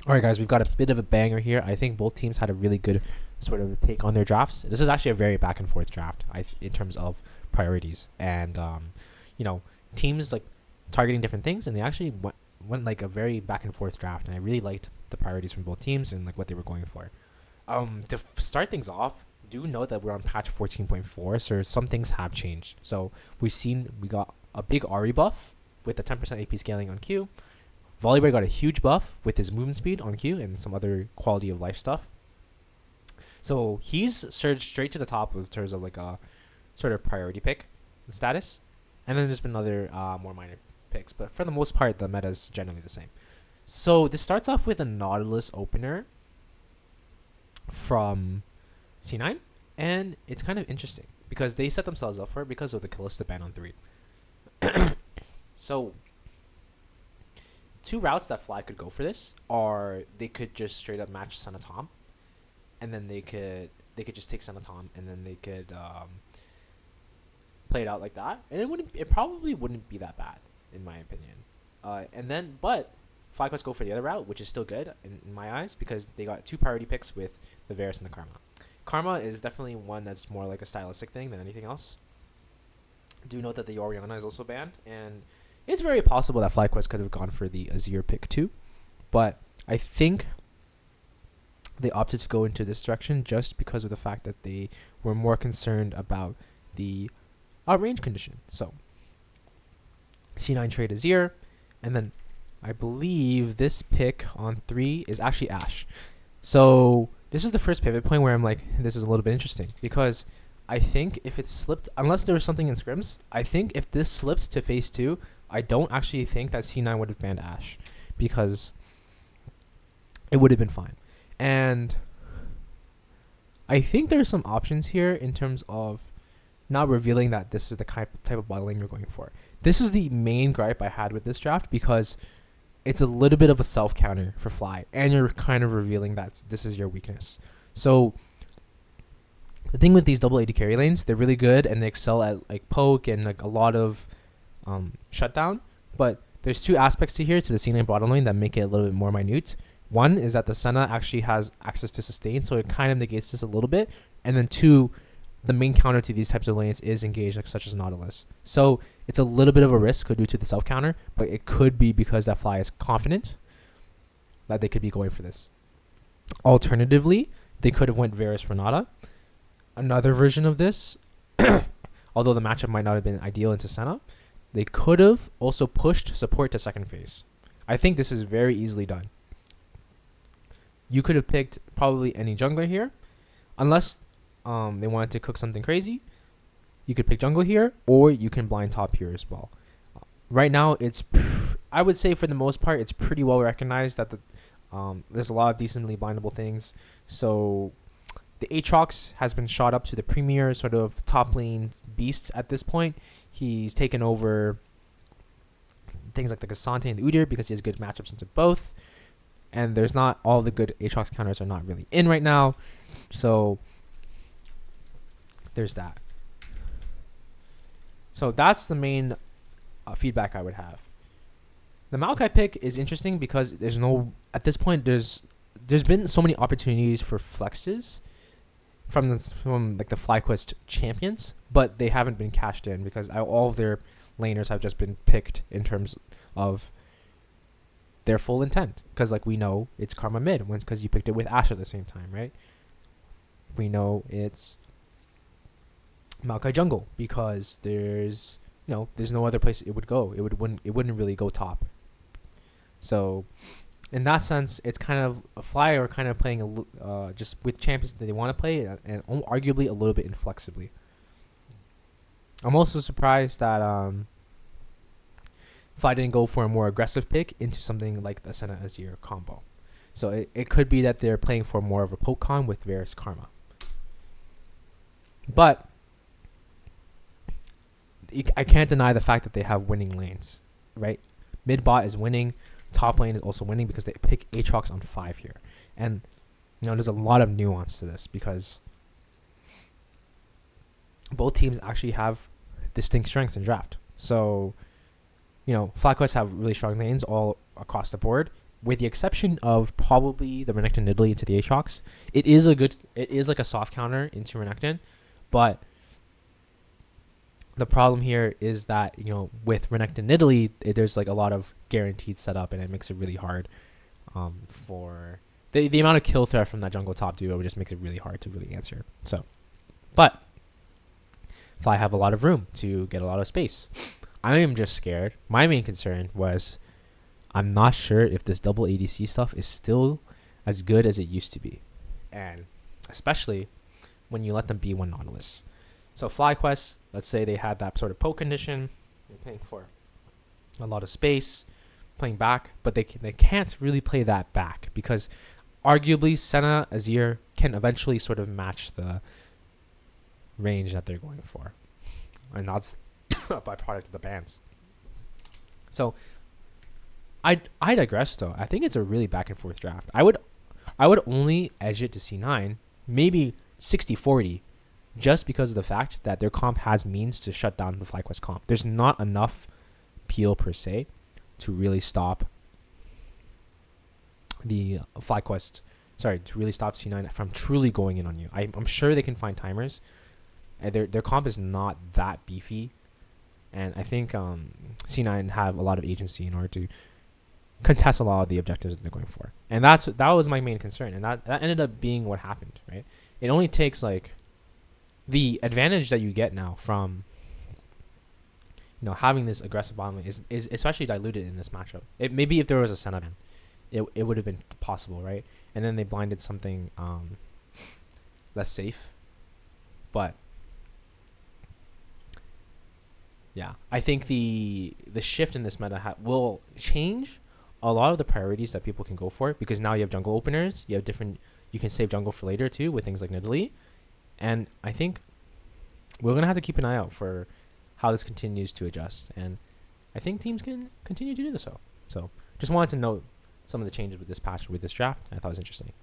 All right, guys, we've got a bit of a banger here. I think both teams had a really good sort of take on their drafts. This is actually a very back and forth draft, in terms of priorities and you know, teams like targeting different things, and they actually went like a very back and forth draft, and I really liked the priorities from both teams and like what they were going for. To start things off, do note that we're on patch 14.4, so some things have changed. So we got a big Ari buff with the 10% AP scaling on Q. Volleyball got a huge buff with his movement speed on Q and some other quality of life stuff. So he's surged straight to the top in terms of like a sort of priority pick status. And then there's been other more minor picks, but for the most part, the meta is generally the same. So this starts off with a Nautilus opener from C9, and it's kind of interesting because they set themselves up for it because of the Callista ban on 3. So two routes that Fly could go for this are they could just straight up match Senatom, and then they could just take Senatom, and then they could play it out like that, and it probably wouldn't be that bad in my opinion. But FlyQuest go for the other route, which is still good in my eyes because they got two priority picks with the Varus and the Karma. Karma is definitely one that's more like a stylistic thing than anything else. Do note that the Oriana is also banned, and it's very possible that FlyQuest could have gone for the Azir pick too, but I think they opted to go into this direction just because of the fact that they were more concerned about the range condition. So C9 trade Azir, and then I believe this pick on 3 is actually Ashe. So this is the first pivot point where I'm like, this is a little bit interesting because I think if it slipped, unless there was something in scrims, I think if this slipped to phase 2, I don't actually think that C9 would have banned Ashe because it would have been fine. And I think there's some options here in terms of not revealing that this is the type of bot lane you're going for. This is the main gripe I had with this draft because it's a little bit of a self counter for Fly, and you're kind of revealing that this is your weakness. So the thing with these double AD carry lanes, they're really good and they excel at like poke and like a lot of shutdown, but there's two aspects to the C9 bottom lane that make it a little bit more minute. One is that the Senna actually has access to sustain, so it kind of negates this a little bit, and then two, the main counter to these types of lanes is engaged, like such as Nautilus. So it's a little bit of a risk due to the self counter, but it could be because that Fly is confident that they could be going for this. Alternatively, they could have went Varus Renata. Another version of this, although the matchup might not have been ideal into Senna, they could have also pushed support to second phase. I think this is very easily done. You could have picked probably any jungler here, unless they wanted to cook something crazy. You could pick jungle here, or you can blind top here as well. Right now, I would say for the most part, it's pretty well recognized that there's a lot of decently blindable things. So the Aatrox has been shot up to the premier sort of top lane beast at this point. He's taken over things like the Cassante and the Udyr because he has good matchups into both. And there's not all the good Aatrox counters are not really in right now. So there's that. So that's the main feedback I would have. The Maokai pick is interesting because at this point there's been so many opportunities for flexes from like the FlyQuest champions, but they haven't been cashed in because all of their laners have just been picked in terms of their full intent. Because like we know it's Karma mid, because you picked it with Ashe at the same time, right? We know it's Maokai jungle because there's no other place it would go. It wouldn't really go top. So in that sense, it's kind of a Fly or kind of playing just with champions that they want to play and arguably a little bit inflexibly. I'm also surprised that Fly didn't go for a more aggressive pick into something like the Senna Azir combo. So it could be that they're playing for more of a poke con with Varus Karma. But I can't deny the fact that they have winning lanes, right? Mid bot is winning. Top lane is also winning because they pick Aatrox on 5 here. And there's a lot of nuance to this because both teams actually have distinct strengths in draft. So, FlyQuest have really strong lanes all across the board, with the exception of probably the Renekton Nidalee into the Aatrox, it is like a soft counter into Renekton, but the problem here is that, with Renekton Nidalee, there's like a lot of guaranteed setup, and it makes it really hard for the amount of kill threat from that jungle top duo just makes it really hard to really answer. So, but Fly have a lot of room to get a lot of space. I am just scared. My main concern was I'm not sure if this double ADC stuff is still as good as it used to be, and especially when you let them be one Nautilus. So FlyQuest, let's say they had that sort of poke condition, they're playing for a lot of space, playing back, but they can't really play that back because arguably Senna Azir can eventually sort of match the range that they're going for, and that's a byproduct of the bans. So I digress though. I think it's a really back and forth draft. I would only edge it to C9, maybe 60-40, just because of the fact that their comp has means to shut down the FlyQuest comp. There's not enough peel per se to really stop the FlyQuest, to really stop C9 from truly going in on you. I'm sure they can find timers. And their comp is not that beefy, and I think C9 have a lot of agency in order to contest a lot of the objectives that they're going for. And that was my main concern, and that ended up being what happened, right? It only takes like the advantage that you get now from having this aggressive bottom lane is especially diluted in this matchup. Maybe if there was a Senna ban, it would have been possible, right? And then they blinded something less safe. But yeah, I think the shift in this meta will change a lot of the priorities that people can go for, because now you have jungle openers, you can save jungle for later too with things like Nidalee. And I think we're going to have to keep an eye out for how this continues to adjust. And I think teams can continue to do so. So just wanted to note some of the changes with this patch, with this draft. I thought it was interesting.